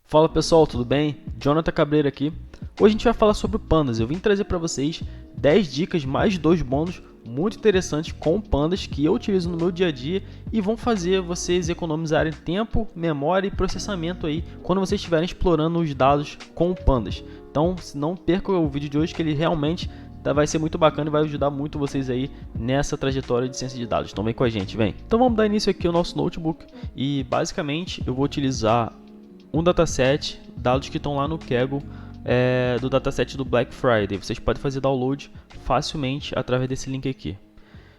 Fala pessoal, tudo bem? Jonathan Cabreira aqui. Hoje a gente vai falar sobre pandas. Eu vim trazer para vocês 10 dicas mais 2 bônus muito interessantes com pandas que eu utilizo no meu dia a dia e vão fazer vocês economizarem tempo, memória e processamento aí quando vocês estiverem explorando os dados com pandas. Então, não perca o vídeo de hoje que ele realmente vai ser muito bacana e vai ajudar muito vocês aí nessa trajetória de ciência de dados. Então vem com a gente, vem. Então vamos dar início aqui ao nosso notebook e basicamente eu vou utilizar um dataset, dados que estão lá no Kaggle do dataset do Black Friday. Vocês podem fazer download facilmente através desse link aqui.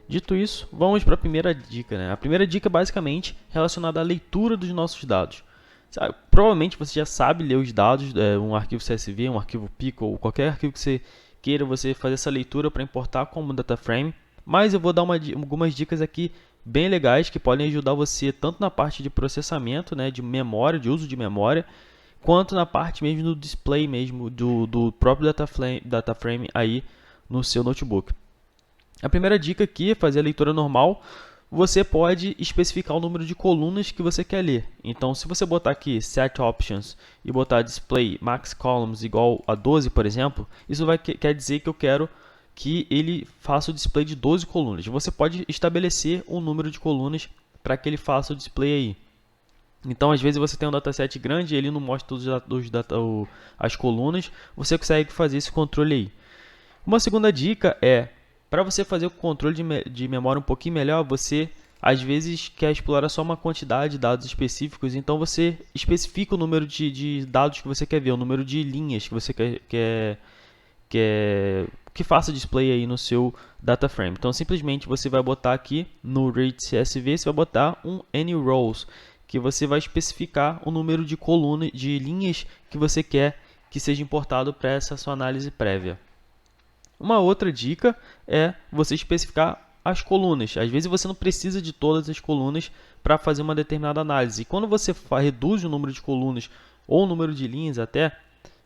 Dito isso, vamos para a primeira dica. A primeira dica é basicamente relacionada à leitura dos nossos dados. Provavelmente você já sabe ler os dados, um arquivo CSV, um arquivo Pickle, ou qualquer arquivo que você queira você fazer essa leitura para importar como data frame. Mas eu vou dar algumas dicas aqui bem legais que podem ajudar você tanto na parte de processamento, de memória, de uso de memória, quanto na parte mesmo do display mesmo do próprio data frame aí no seu notebook. A primeira dica aqui é fazer a leitura normal. Você pode especificar o número de colunas que você quer ler. Então, se você botar aqui set options e botar display max columns igual a 12, por exemplo, isso quer dizer que eu quero que ele faça o display de 12 colunas. Você pode estabelecer um número de colunas para que ele faça o display aí. Então, às vezes você tem um dataset grande e ele não mostra as colunas, você consegue fazer esse controle aí. Uma segunda dica é, para você fazer o controle de memória um pouquinho melhor, você às vezes quer explorar só uma quantidade de dados específicos, então você especifica o número de dados que você quer ver, o número de linhas que você que faça display aí no seu data frame. Então simplesmente você vai botar aqui no read CSV, você vai botar um anyRows, que você vai especificar o número de colunas, de linhas que você quer que seja importado para essa sua análise prévia. Uma outra dica é você especificar as colunas. Às vezes você não precisa de todas as colunas para fazer uma determinada análise. E quando você reduz o número de colunas ou o número de linhas até,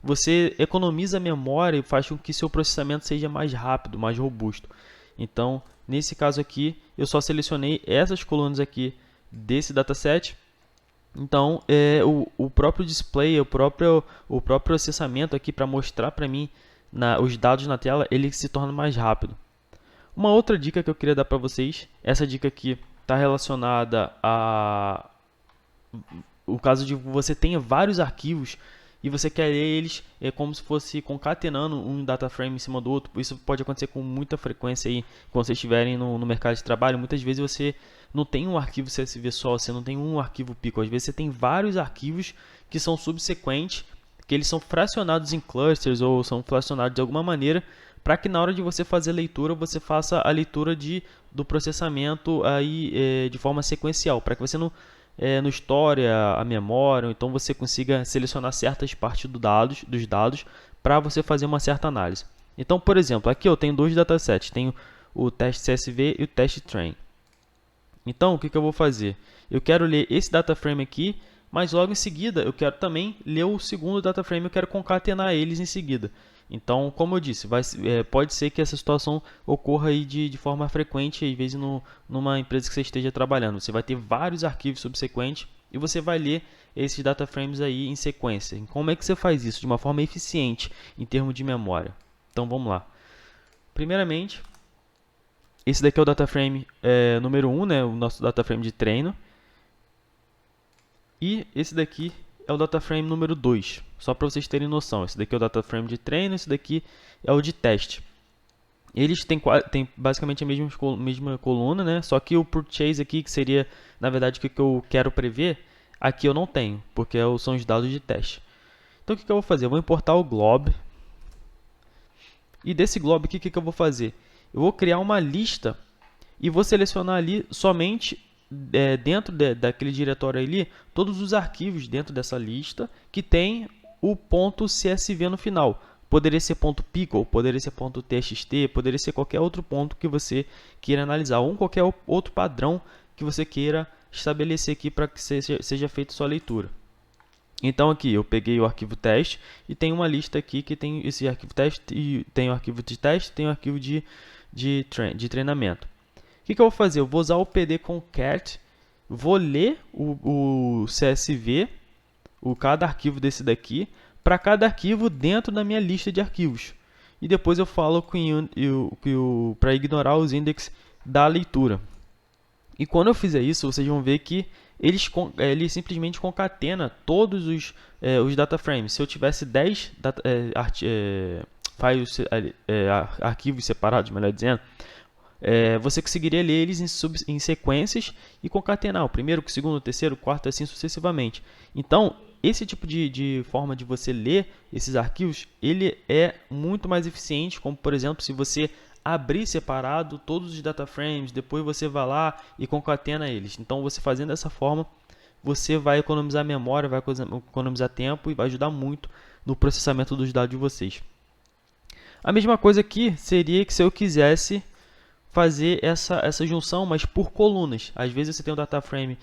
você economiza memória e faz com que seu processamento seja mais rápido, mais robusto. Então, nesse caso aqui, eu só selecionei essas colunas aqui desse dataset. Então, o próprio display, o próprio processamento aqui para mostrar para mim os dados na tela, ele se torna mais rápido. Uma outra dica que eu queria dar para vocês, essa dica aqui está relacionada a o caso de você tenha vários arquivos e você quer ler eles como se fosse concatenando um data frame em cima do outro. Isso pode acontecer com muita frequência aí quando vocês estiverem no mercado de trabalho. Muitas vezes você não tem um arquivo CSV só, você não tem um arquivo Pickle. Às vezes você tem vários arquivos que são subsequentes, que eles são fracionados em clusters ou são fracionados de alguma maneira, para que na hora de você fazer a leitura, você faça a leitura do processamento aí, de forma sequencial, para que você não estoure a memória, ou então você consiga selecionar certas partes dos dados para você fazer uma certa análise. Então, por exemplo, aqui eu tenho dois datasets, tenho o teste CSV e o teste train. Então, o que eu vou fazer? Eu quero ler esse data frame aqui, mas logo em seguida eu quero também ler o segundo data frame, eu quero concatenar eles em seguida. Então, como eu disse, pode ser que essa situação ocorra aí de forma frequente, às vezes numa empresa que você esteja trabalhando. Você vai ter vários arquivos subsequentes e você vai ler esses data frames aí em sequência. Como é que você faz isso de uma forma eficiente em termos de memória? Então, vamos lá. Primeiramente, esse daqui é o data frame número 1, o nosso data frame de treino. E esse daqui é o data frame número 2, só para vocês terem noção. Esse daqui é o data frame de treino, esse daqui é o de teste. Eles têm basicamente a mesma coluna, só que o purchase aqui, que seria na verdade o que eu quero prever, aqui eu não tenho, porque são os dados de teste. Então o que eu vou fazer? Eu vou importar o glob. E desse glob aqui, o que eu vou fazer? Eu vou criar uma lista e vou selecionar ali somente dentro daquele diretório ali, todos os arquivos dentro dessa lista que tem o ponto .csv no final. Poderia ser ponto .pickle, poderia ser ponto .txt, poderia ser qualquer outro ponto que você queira analisar, ou qualquer outro padrão que você queira estabelecer aqui para que seja feita sua leitura. Então aqui eu peguei o arquivo teste e tem uma lista aqui que tem esse arquivo teste, e tem o arquivo de teste, tem o arquivo de treinamento. O que eu vou fazer? Eu vou usar o pd concat, vou ler o CSV, cada arquivo desse daqui para cada arquivo dentro da minha lista de arquivos. E depois eu falo para ignorar os indexes da leitura. E quando eu fizer isso, vocês vão ver que ele simplesmente concatena todos os data frames. Se eu tivesse 10 arquivos separados, melhor dizendo, você conseguiria ler eles em sequências e concatenar o primeiro, o segundo, o terceiro, o quarto, assim sucessivamente. Então, esse tipo de forma de você ler esses arquivos, ele é muito mais eficiente, como por exemplo, se você abrir separado todos os data frames, depois você vai lá e concatena eles. Então, você fazendo dessa forma, você vai economizar memória, vai economizar tempo e vai ajudar muito no processamento dos dados de vocês. A mesma coisa aqui seria que se eu quisesse fazer essa junção, mas por colunas. Às vezes você tem um data frame,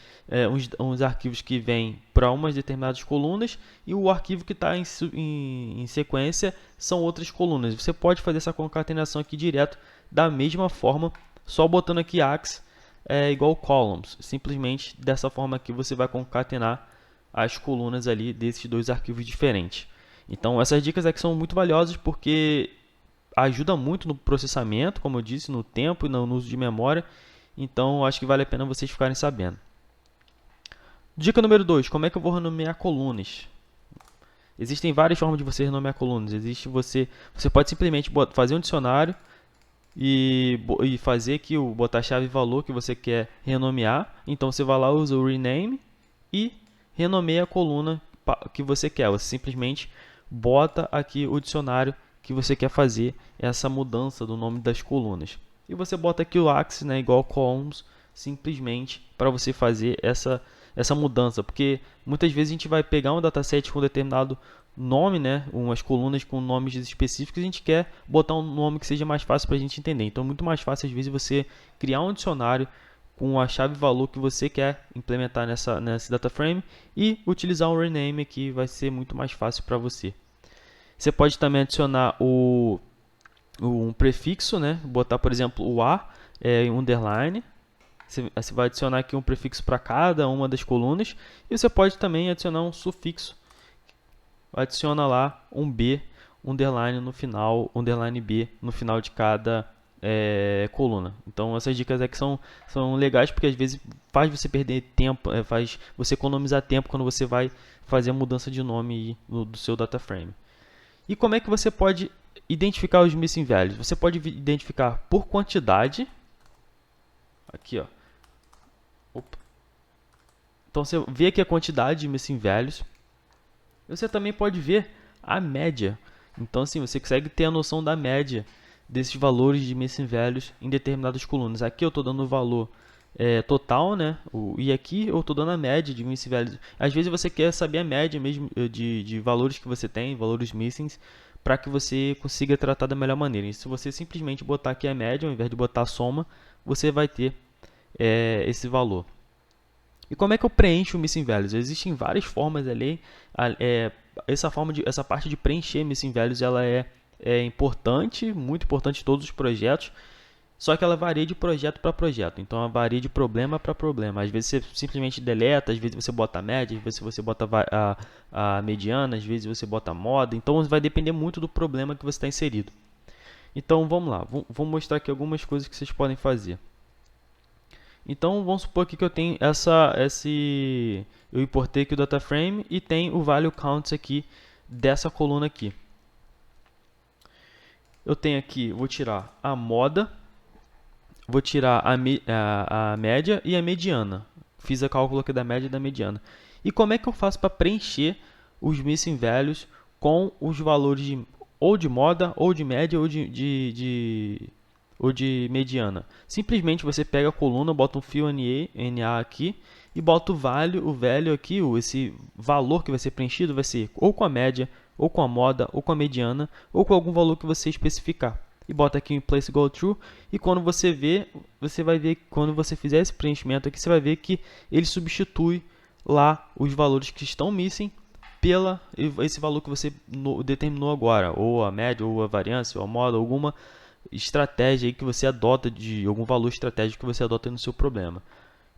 uns arquivos que vêm para umas determinadas colunas e o arquivo que está em sequência são outras colunas. Você pode fazer essa concatenação aqui direto da mesma forma, só botando aqui axis igual columns. Simplesmente dessa forma aqui você vai concatenar as colunas ali desses dois arquivos diferentes. Então essas dicas aqui são muito valiosas porque ajuda muito no processamento, como eu disse, no tempo e no uso de memória. Então, acho que vale a pena vocês ficarem sabendo. Dica número 2. Como é que eu vou renomear colunas? Existem várias formas de você renomear colunas. Você pode simplesmente fazer um dicionário e fazer aqui, botar a chave e valor que você quer renomear. Então, você vai lá, usa o rename e renomeia a coluna que você quer. Você simplesmente bota aqui o dicionário que você quer fazer essa mudança do nome das colunas. E você bota aqui o axis, né, igual columns, simplesmente para você fazer essa mudança. Porque muitas vezes a gente vai pegar um dataset com determinado nome, né, umas colunas com nomes específicos, e a gente quer botar um nome que seja mais fácil para a gente entender. Então é muito mais fácil às vezes você criar um dicionário com a chave valor que você quer implementar nesse data frame e utilizar um rename que vai ser muito mais fácil para você. Você pode também adicionar um prefixo, né? Botar, por exemplo, o A underline. Você vai adicionar aqui um prefixo para cada uma das colunas. E você pode também adicionar um sufixo. Adiciona lá um B underline no final, underline B no final de cada coluna. Então essas dicas aqui são legais porque às vezes faz você perder tempo, faz você economizar tempo quando você vai fazer a mudança de nome do seu data frame. E como é que você pode identificar os missing values? Você pode identificar por quantidade. Aqui, ó. Opa. Então você vê aqui a quantidade de missing values. Você também pode ver a média. Então assim, você consegue ter a noção da média desses valores de missing values em determinadas colunas. Aqui eu estou dando o valor total, né? E aqui eu estou dando a média de missing values. Às vezes você quer saber a média mesmo de valores que você tem, valores missings, para que você consiga tratar da melhor maneira. E se você simplesmente botar aqui a média, ao invés de botar a soma, você vai ter esse valor. E como é que eu preencho o missing values? Existem várias formas ali. Essa parte de preencher missing values ela é importante, muito importante em todos os projetos. Só que ela varia de projeto para projeto, então ela varia de problema para problema. Às vezes você simplesmente deleta, às vezes você bota a média, às vezes você bota a mediana, às vezes você bota a moda. Então vai depender muito do problema que você está inserido. Então vamos lá, vou mostrar aqui algumas coisas que vocês podem fazer. Então vamos supor aqui que eu tenho eu importei aqui o data frame e tem o value counts aqui dessa coluna aqui. Eu tenho aqui, vou tirar a moda. Vou tirar a média e a mediana. Fiz a cálculo aqui da média e da mediana. E como é que eu faço para preencher os missing values com os valores ou de moda, ou de média, ou de mediana? Simplesmente você pega a coluna, bota um fio NA aqui e bota o value aqui, esse valor que vai ser preenchido vai ser ou com a média, ou com a moda, ou com a mediana, ou com algum valor que você especificar. E bota aqui em place go true, e quando você vai ver que quando você fizer esse preenchimento aqui, você vai ver que ele substitui lá os valores que estão missing esse valor que você determinou agora, ou a média, ou a variância, ou a moda, alguma estratégia aí que você adota, algum valor estratégico que você adota no seu problema.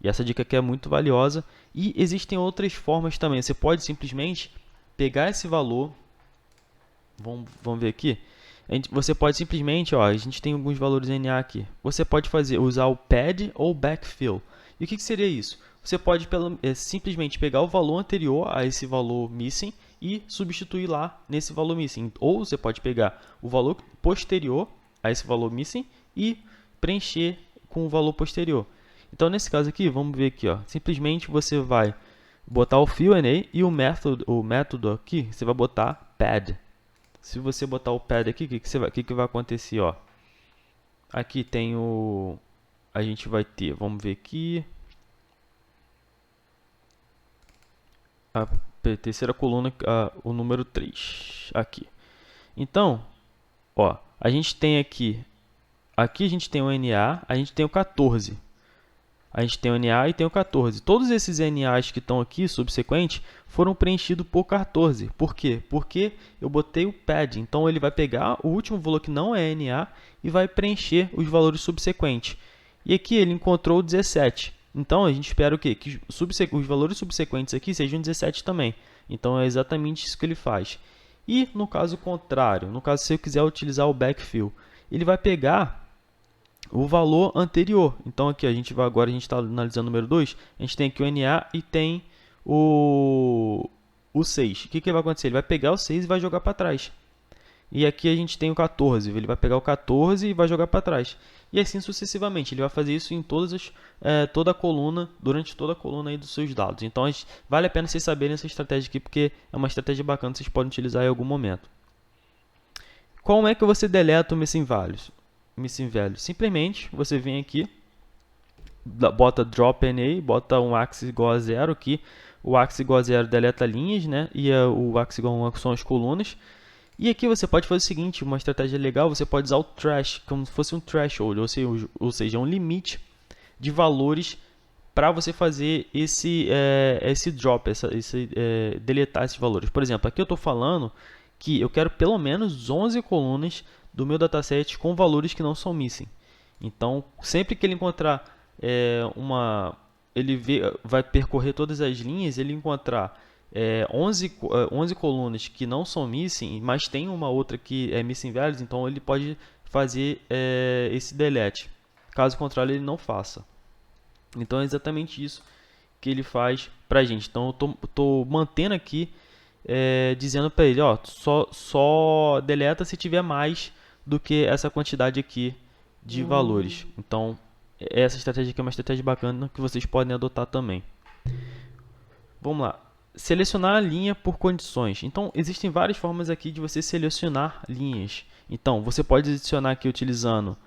E essa dica aqui é muito valiosa. E existem outras formas também. Você pode simplesmente pegar esse valor. Vamos ver aqui. Você pode simplesmente, ó, a gente tem alguns valores NA aqui. Você pode usar o pad ou backfill. E o que seria isso? Você pode simplesmente pegar o valor anterior a esse valor missing e substituir lá nesse valor missing. Ou você pode pegar o valor posterior a esse valor missing e preencher com o valor posterior. Então, nesse caso aqui, vamos ver aqui, ó, simplesmente você vai botar o fill NA e o método aqui, você vai botar pad. Se você botar o pad aqui, o que vai acontecer? Ó? Aqui tem o... A gente vai ter, vamos ver aqui. A terceira coluna, o número 3. Aqui. Então, ó, a gente tem aqui a gente tem o NA, a gente tem o 14. A gente tem o NA e tem o 14. Todos esses NAs que estão aqui, subsequentes, foram preenchidos por 14. Por quê? Porque eu botei o pad. Então, ele vai pegar o último valor que não é NA e vai preencher os valores subsequentes. E aqui ele encontrou 17. Então, a gente espera o quê? Que os valores subsequentes aqui sejam 17 também. Então, é exatamente isso que ele faz. E no caso contrário, no caso se eu quiser utilizar o backfill, ele vai pegar o valor anterior. Então aqui agora a gente está analisando o número 2, a gente tem aqui o NA e tem o 6. O que vai acontecer? Ele vai pegar o 6 e vai jogar para trás. E aqui a gente tem o 14, ele vai pegar o 14 e vai jogar para trás. E assim sucessivamente, ele vai fazer isso em toda a coluna, durante toda a coluna aí dos seus dados. Então vale a pena vocês saberem essa estratégia aqui, porque é uma estratégia bacana que vocês podem utilizar em algum momento. Como é que você deleta o missing values? Simplesmente você vem aqui, bota drop NA, bota um axis igual a 0 aqui. O axis igual a 0 deleta linhas, né? E o axis igual a 1 são as colunas. E aqui você pode fazer o seguinte, uma estratégia legal, você pode usar o thresh, como se fosse um threshold, ou seja, um limite de valores para você fazer esse drop, deletar esses valores. Por exemplo, aqui eu estou falando que eu quero pelo menos 11 colunas do meu dataset com valores que não são missing. Então, sempre que ele encontrar vai percorrer todas as linhas, ele encontrar 11 colunas que não são missing, mas tem uma outra que é missing values, então ele pode fazer esse delete. Caso contrário, ele não faça. Então, é exatamente isso que ele faz para a gente. Então, eu estou mantendo aqui, dizendo para ele, ó, só deleta se tiver mais do que essa quantidade aqui de valores. Então, essa estratégia aqui é uma estratégia bacana que vocês podem adotar também. Vamos lá. Selecionar a linha por condições. Então, existem várias formas aqui de você selecionar linhas. Então, você pode adicionar aqui utilizando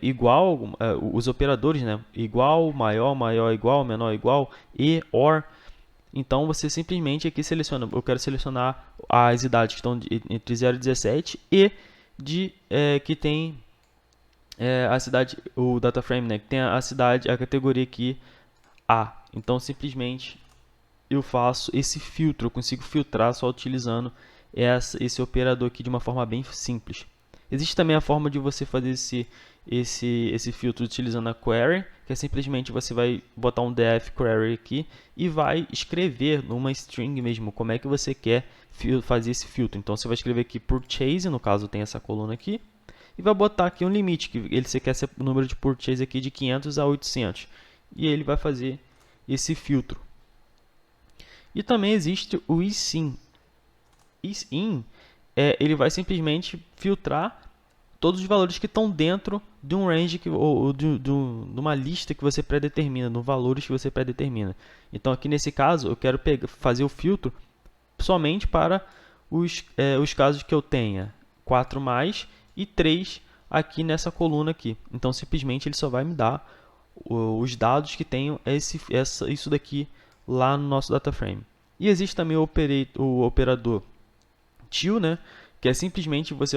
igual, os operadores, né? Igual, maior, maior, igual, menor, igual, e, or. Então, você simplesmente aqui seleciona, eu quero selecionar as idades que estão entre 0 e 17 e que tem a cidade, o data frame, né? Que tem a categoria aqui A. Então, simplesmente eu faço esse filtro, eu consigo filtrar só utilizando esse operador aqui de uma forma bem simples. Existe também a forma de você fazer esse filtro utilizando a query, que é simplesmente você vai botar um def query aqui e vai escrever numa string mesmo como é que você quer fazer esse filtro. Então você vai escrever aqui purchase, no caso tem essa coluna aqui, e vai botar aqui um limite, que você quer o número de purchase aqui de 500 a 800. E ele vai fazer esse filtro. E também existe o isin. Isin, ele vai simplesmente filtrar todos os valores que estão dentro de um range ou de uma lista que você pré-determina, de valores que você pré-determina. Então, aqui nesse caso, eu quero fazer o filtro somente para os casos que eu tenha 4 mais e 3 aqui nessa coluna aqui. Então, simplesmente, ele só vai me dar os dados que tenham isso daqui lá no nosso data frame. E existe também o operador till, né? Que é simplesmente você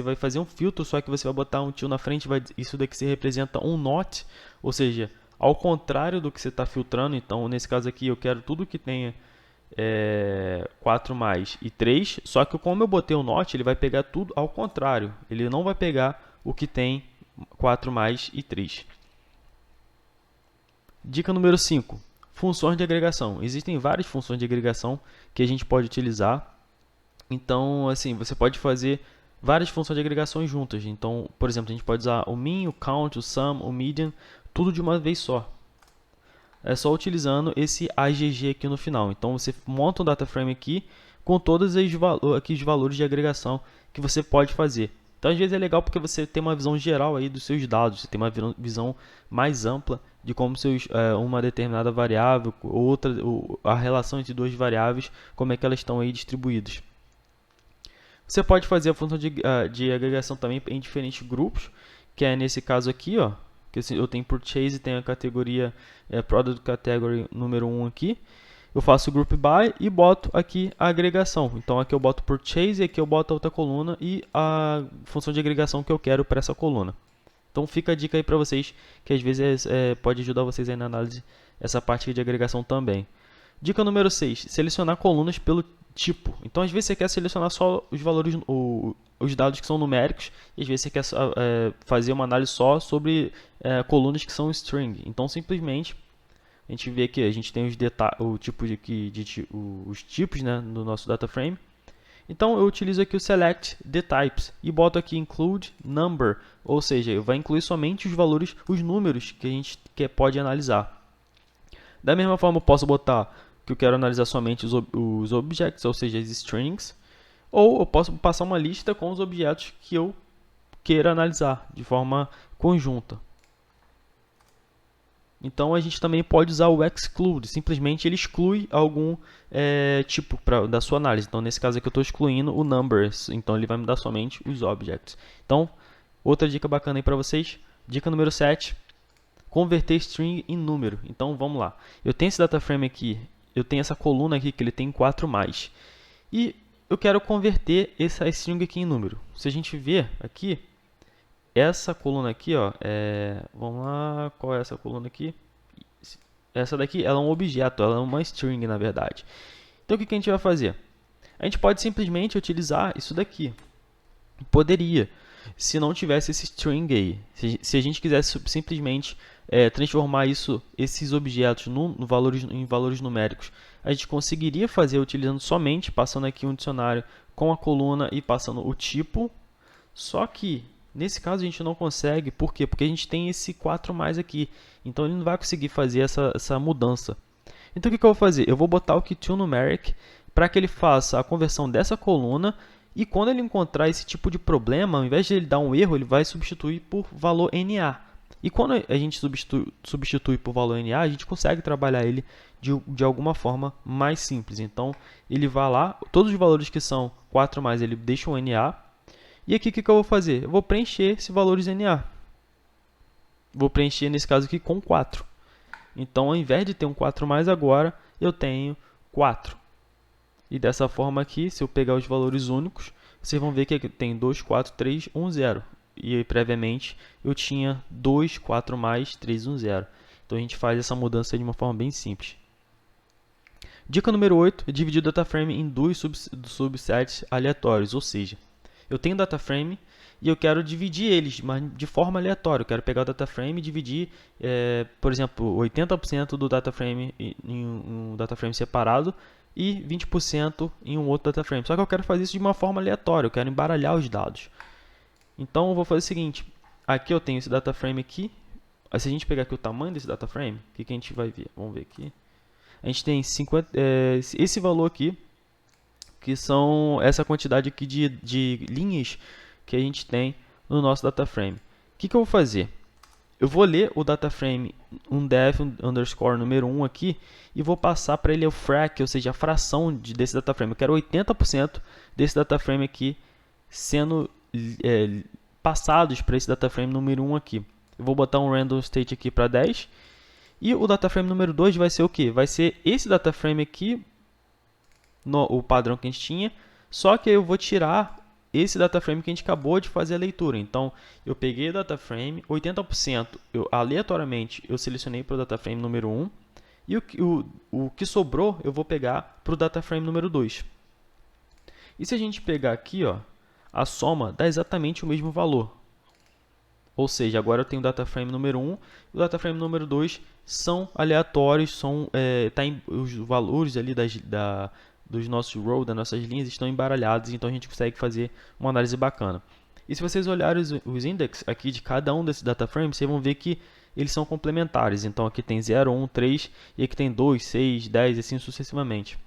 vai fazer um filtro, só que você vai botar um till na frente, isso daqui se representa um not, ou seja, ao contrário do que você está filtrando. Então, nesse caso aqui, eu quero tudo que tenha 4 mais e 3, só que como eu botei o not, ele vai pegar tudo ao contrário, ele não vai pegar o que tem 4 mais e 3. Dica número 5. Funções de agregação. Existem várias funções de agregação que a gente pode utilizar. Então, assim, você pode fazer várias funções de agregação juntas. Então, por exemplo, a gente pode usar o min, o count, o sum, o median, tudo de uma vez só. É só utilizando esse agg aqui no final. Então, você monta um data frame aqui com todos os valores de agregação que você pode fazer. Então, às vezes é legal porque você tem uma visão geral aí dos seus dados, você tem uma visão mais ampla de como uma determinada variável, a relação entre duas variáveis, como é que elas estão aí distribuídas. Você pode fazer a função de agregação também em diferentes grupos, que é nesse caso aqui, ó, que eu tenho purchase, tenho a categoria product category número 1 aqui. Eu faço o group by e boto aqui a agregação. Então aqui eu boto purchase, aqui eu boto a outra coluna e a função de agregação que eu quero para essa coluna. Então fica a dica aí para vocês, que às vezes pode ajudar vocês aí na análise, essa parte de agregação também. Dica número 6, selecionar colunas pelo tipo. Então às vezes você quer selecionar só os valores, os dados que são numéricos, e às vezes você quer fazer uma análise só sobre colunas que são string. Então simplesmente a gente vê que a gente tem os tipos, né, no nosso data frame. Então eu utilizo aqui o select the types e boto aqui include number, ou seja, vai incluir somente os valores, os números que a gente pode analisar. Da mesma forma eu posso botar que eu quero analisar somente os objects, ou seja, as strings, ou eu posso passar uma lista com os objetos que eu queira analisar de forma conjunta. Então a gente também pode usar o exclude, simplesmente ele exclui algum tipo da sua análise. Então nesse caso aqui eu estou excluindo o numbers, então ele vai me dar somente os objects. Então, outra dica bacana aí para vocês, dica número 7, converter string em número. Então vamos lá, eu tenho esse data frame aqui, eu tenho essa coluna aqui que ele tem 4+, e eu quero converter essa string aqui em número. Se a gente ver aqui, essa coluna aqui, ó, vamos lá, qual é essa coluna aqui? Essa daqui, ela é um objeto, ela é uma string, na verdade. Então, o que a gente vai fazer? A gente pode simplesmente utilizar isso daqui. Poderia, se não tivesse esse string aí. Se a gente quisesse simplesmente transformar esses objetos em valores numéricos, a gente conseguiria fazer utilizando somente, passando aqui um dicionário com a coluna e passando o tipo. Só que nesse caso a gente não consegue, por quê? Porque a gente tem esse 4+ aqui, então ele não vai conseguir fazer essa mudança. Então o que eu vou fazer? Eu vou botar o que toNumeric para que ele faça a conversão dessa coluna, e quando ele encontrar esse tipo de problema, ao invés de ele dar um erro, ele vai substituir por valor NA. E quando a gente substitui por valor NA, a gente consegue trabalhar ele de alguma forma mais simples. Então ele vai lá, todos os valores que são 4+, ele deixa um NA. E aqui o que eu vou fazer? Eu vou preencher esses valores NA. Vou preencher nesse caso aqui com 4. Então, ao invés de ter um 4+, agora eu tenho 4. E dessa forma aqui, se eu pegar os valores únicos, vocês vão ver que tem 2, 4, 3, 1, 0. E aí, previamente eu tinha 2, 4+, 3, 1, 0. Então a gente faz essa mudança de uma forma bem simples. Dica número 8 é dividir o data frame em dois subsets aleatórios, ou seja, eu tenho data frame e eu quero dividir eles, mas de forma aleatória. Eu quero pegar o data frame e dividir, por exemplo, 80% do data frame em um data frame separado e 20% em um outro data frame. Só que eu quero fazer isso de uma forma aleatória, eu quero embaralhar os dados. Então eu vou fazer o seguinte, aqui eu tenho esse data frame aqui. Se a gente pegar aqui o tamanho desse data frame, o que a gente vai ver? Vamos ver aqui. A gente tem esse valor aqui, que são essa quantidade aqui de linhas que a gente tem no nosso data frame. O que eu vou fazer? Eu vou ler o data frame def underscore número 1 aqui e vou passar para ele o frac, ou seja, a fração desse data frame. Eu quero 80% desse data frame aqui sendo passados para esse data frame número 1 aqui. Eu vou botar um random state aqui para 10. E o data frame número 2 vai ser o quê? Vai ser esse data frame aqui, o padrão que a gente tinha, só que eu vou tirar esse data frame que a gente acabou de fazer a leitura. Então, eu peguei o data frame, 80%, aleatoriamente, eu selecionei para o data frame número 1, e o que sobrou, eu vou pegar para o data frame número 2. E se a gente pegar aqui, ó, a soma dá exatamente o mesmo valor. Ou seja, agora eu tenho o data frame número 1 e o data frame número 2 são aleatórios, os valores ali dos nossos rows, das nossas linhas, estão embaralhados, então a gente consegue fazer uma análise bacana. E se vocês olharem os index aqui de cada um desses data frames, vocês vão ver que eles são complementares. Então aqui tem 0, 1, 3 e aqui tem 2, 6, 10 e assim sucessivamente.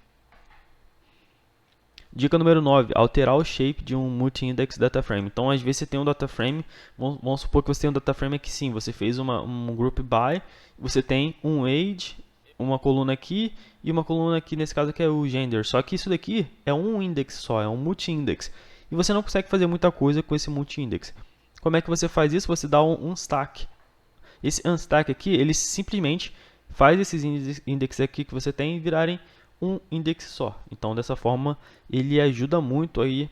Dica número 9, alterar o shape de um multi-index data frame. Então, às vezes você tem um data frame, vamos supor que você tem um data frame aqui sim, você fez um group by, você tem um age, uma coluna aqui e uma coluna aqui, nesse caso aqui é o gender. Só que isso daqui é um index só, é um multi-index. E você não consegue fazer muita coisa com esse multi-index. Como é que você faz isso? Você dá um unstack. Esse unstack aqui, ele simplesmente faz esses index aqui que você tem virarem um index só. Então, dessa forma, ele ajuda muito aí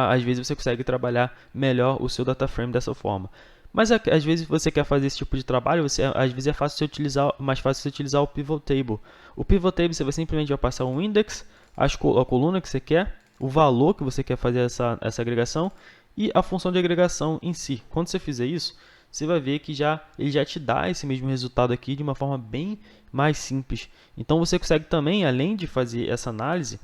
às vezes você consegue trabalhar melhor o seu data frame dessa forma. Mas às vezes você quer fazer esse tipo de trabalho, às vezes é mais fácil você utilizar o pivot table. O pivot table você simplesmente vai passar um index, a coluna que você quer, o valor que você quer fazer essa agregação e a função de agregação em si. Quando você fizer isso, você vai ver que ele já te dá esse mesmo resultado aqui de uma forma bem mais simples. Então você consegue também, além de fazer essa análise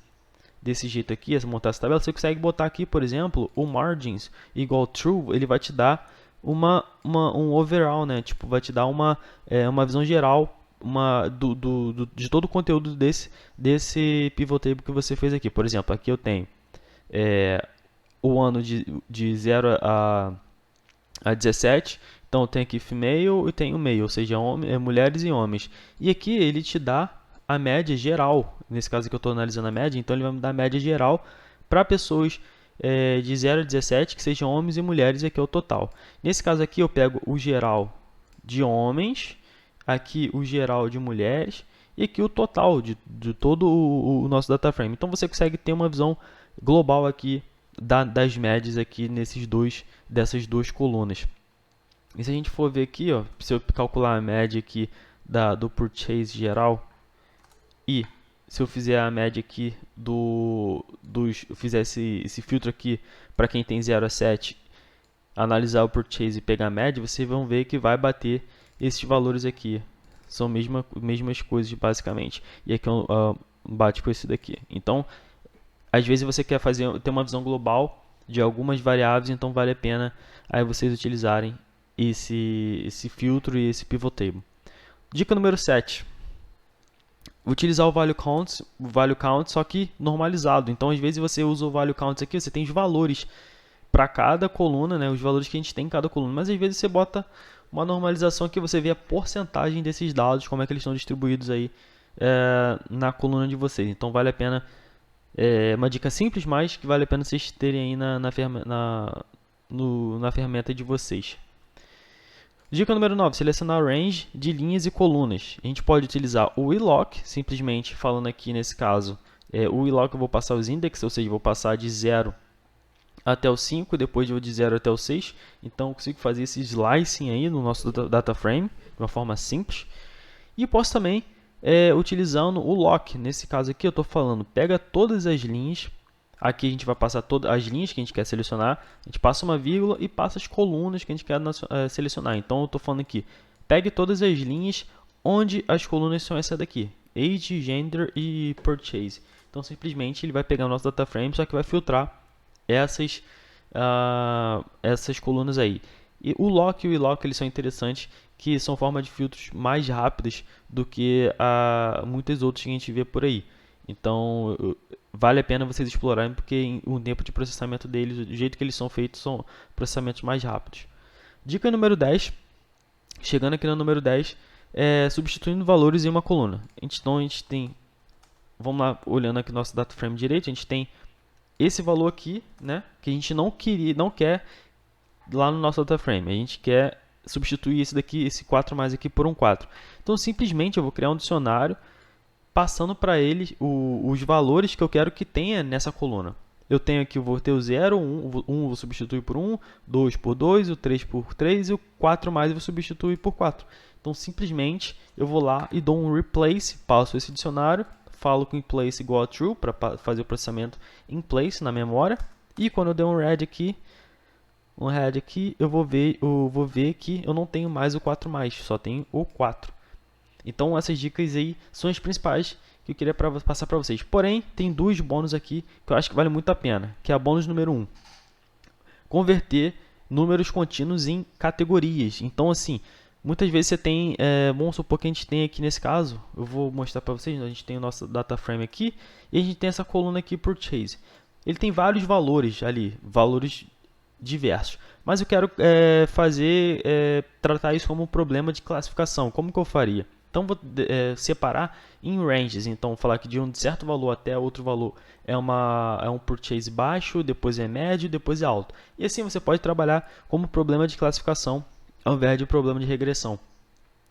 desse jeito aqui, montar essa tabela, você consegue botar aqui, por exemplo, o margins igual true, ele vai te dar um overall, né? Tipo, vai te dar uma visão geral de todo o conteúdo desse pivot table que você fez aqui. Por exemplo, aqui eu tenho o ano de 0 a 17, então eu tenho aqui female e tenho male, ou seja, mulheres e homens. E aqui ele te dá a média geral, nesse caso aqui eu estou analisando a média, então ele vai me dar a média geral para pessoas de 0 a 17, que sejam homens e mulheres, e aqui é o total. Nesse caso aqui eu pego o geral de homens, aqui o geral de mulheres, e aqui o total de todo o nosso data frame. Então você consegue ter uma visão global aqui das médias aqui dessas duas colunas. E se a gente for ver aqui, ó, se eu calcular a média aqui do purchase geral, e se eu fizer a média aqui eu fizer esse filtro aqui para quem tem 0 a 7, analisar o purchase e pegar a média, vocês vão ver que vai bater esses valores aqui. São mesmas coisas basicamente. E aqui bate com esse daqui. Então, às vezes você quer ter uma visão global de algumas variáveis, então vale a pena aí vocês utilizarem esse filtro e esse pivot table. Dica número 7. Utilizar o value count, só que normalizado. Então, às vezes você usa o value count aqui, você tem os valores para cada coluna, né, os valores que a gente tem em cada coluna, mas às vezes você bota uma normalização que você vê a porcentagem desses dados, como é que eles estão distribuídos aí na coluna de vocês. Então, vale a pena, uma dica simples, mas que vale a pena vocês terem aí na ferramenta de vocês. Dica número 9, selecionar o range de linhas e colunas. A gente pode utilizar o welock, simplesmente falando aqui nesse caso, o welock eu vou passar os index, ou seja, vou passar de 0 até o 5, depois eu vou de 0 até o 6. Então eu consigo fazer esse slicing aí no nosso data frame, de uma forma simples. E posso também, utilizando o lock, nesse caso aqui eu estou falando, pega todas as linhas. Aqui a gente vai passar todas as linhas que a gente quer selecionar, a gente passa uma vírgula e passa as colunas que a gente quer selecionar. Então eu estou falando aqui, pegue todas as linhas onde as colunas são essa daqui, age, gender e purchase. Então simplesmente ele vai pegar o nosso data frame, só que vai filtrar essas colunas aí. E o lock e o welock eles são interessantes, que são formas de filtros mais rápidas do que muitas outras que a gente vê por aí. Então, vale a pena vocês explorarem, porque o tempo de processamento deles, do jeito que eles são feitos, são processamentos mais rápidos. Dica número 10, chegando aqui no número 10, substituindo valores em uma coluna. Então, a gente tem, vamos lá, olhando aqui nosso data frame direito, a gente tem esse valor aqui, né, que a gente não quer lá no nosso data frame. A gente quer substituir esse daqui, esse 4 mais aqui por um 4. Então, simplesmente eu vou criar um dicionário passando para ele os valores que eu quero que tenha nessa coluna. Eu tenho aqui, vou ter o 0, 1 vou substituir por 1, 2 por 2, o 3 por 3 e o 4 mais eu vou substituir por 4. Então, simplesmente, eu vou lá e dou um replace, passo esse dicionário, falo com place igual a true, para fazer o processamento em place na memória. E quando eu der um read aqui, um head aqui, eu vou ver que eu não tenho mais o 4+, só tenho o 4. Então essas dicas aí são as principais que eu queria passar para vocês. Porém, tem dois bônus aqui que eu acho que vale muito a pena, que é a bônus número 1. Converter números contínuos em categorias. Então, assim, muitas vezes você tem, vamos supor que a gente tem aqui nesse caso, eu vou mostrar para vocês, a gente tem o nosso data frame aqui, e a gente tem essa coluna aqui, Purchase. Ele tem vários valores ali, valores diversos. Mas eu quero tratar isso como um problema de classificação. Como que eu faria? Então, vou separar em ranges. Então, falar que de um certo valor até outro valor é um purchase baixo, depois é médio, depois é alto. E assim você pode trabalhar como problema de classificação ao invés de problema de regressão.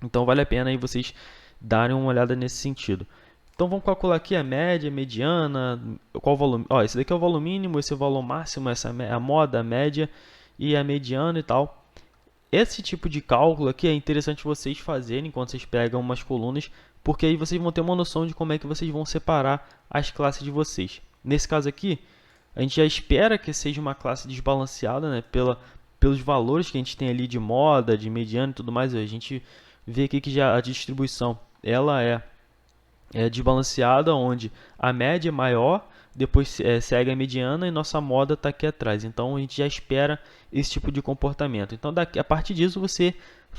Então, vale a pena aí vocês darem uma olhada nesse sentido. Então, vamos calcular aqui a média, a mediana, qual o volume. Ó, esse daqui é o valor mínimo, esse é o valor máximo, essa é a moda, a média e a mediana e tal. Esse tipo de cálculo aqui é interessante vocês fazerem enquanto vocês pegam umas colunas, porque aí vocês vão ter uma noção de como é que vocês vão separar as classes de vocês. Nesse caso aqui, a gente já espera que seja uma classe desbalanceada, né, pelos valores que a gente tem ali de moda, de mediana e tudo mais. A gente vê aqui que já a distribuição ela é desbalanceada, onde a média é maior, depois segue a mediana e nossa moda está aqui atrás. Então a gente já espera esse tipo de comportamento. Então a partir disso você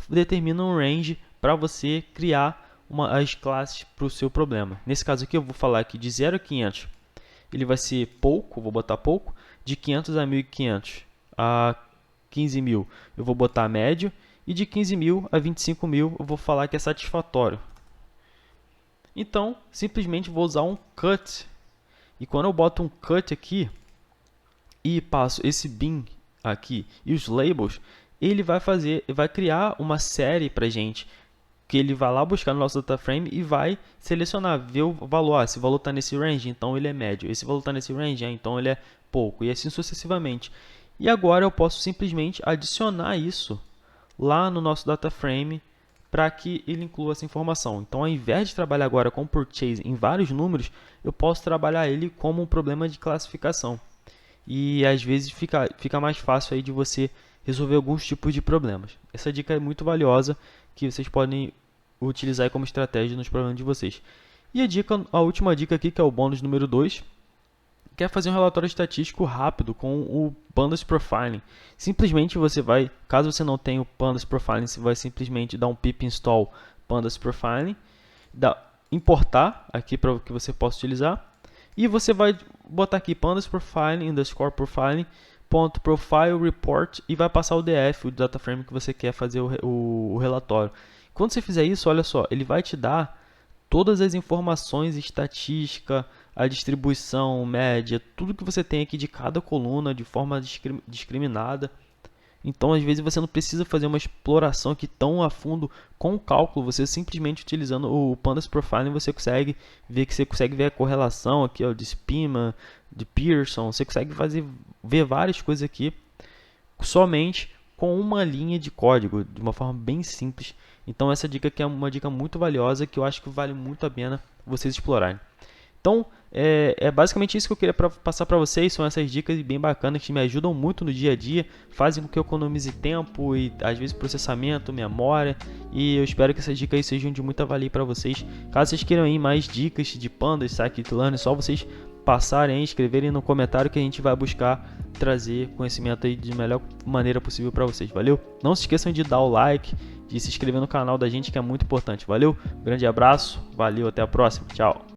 determina um range para você criar as classes para o seu problema. Nesse caso aqui eu vou falar que de 0 a 500 ele vai ser pouco, vou botar pouco, de 500 a 1.500 a 15.000 eu vou botar médio, e de 15.000 a 25.000 eu vou falar que é satisfatório. Então, simplesmente vou usar um cut. E quando eu boto um cut aqui e passo esse bin aqui e os labels, ele vai criar uma série para gente, que ele vai lá buscar no nosso data frame e vai selecionar, ver o valor. Esse valor está nesse range, então ele é médio. Esse valor está nesse range, então ele é pouco. E assim sucessivamente. E agora eu posso simplesmente adicionar isso lá no nosso data frame para que ele inclua essa informação. Então, ao invés de trabalhar agora com purchase em vários números, eu posso trabalhar ele como um problema de classificação. E às vezes fica mais fácil aí de você resolver alguns tipos de problemas. Essa dica é muito valiosa, que vocês podem utilizar como estratégia nos problemas de vocês. E a última dica aqui, que é o bônus número 2, que é fazer um relatório estatístico rápido com o Pandas Profiling. Simplesmente você vai, caso você não tenha o Pandas Profiling, você vai simplesmente dar um pip install Pandas Profiling, importar aqui para que você possa utilizar, e você vai botar aqui Pandas Profiling, _ profiling, .profile report, e vai passar o DF, o data frame que você quer fazer o relatório. Quando você fizer isso, olha só, ele vai te dar todas as informações, estatística, a distribuição, média, tudo que você tem aqui de cada coluna de forma discriminada. Então, às vezes, você não precisa fazer uma exploração aqui tão a fundo com o cálculo. Você simplesmente utilizando o Pandas Profiling, você consegue ver a correlação aqui, ó, de Spearman, de Pearson. Você consegue ver várias coisas aqui somente com uma linha de código, de uma forma bem simples. Então, essa dica aqui é uma dica muito valiosa, que eu acho que vale muito a pena vocês explorarem. Então, é basicamente isso que eu queria passar para vocês. São essas dicas bem bacanas que me ajudam muito no dia a dia, fazem com que eu economize tempo e às vezes processamento, memória. E eu espero que essas dicas sejam de muita valia para vocês. Caso vocês queiram aí mais dicas de Pandas, Scikit-learn, é só vocês passarem, escreverem no comentário, que a gente vai buscar trazer conhecimento aí de melhor maneira possível para vocês. Valeu? Não se esqueçam de dar o like, de se inscrever no canal da gente, que é muito importante. Valeu? Grande abraço, valeu, até a próxima, tchau!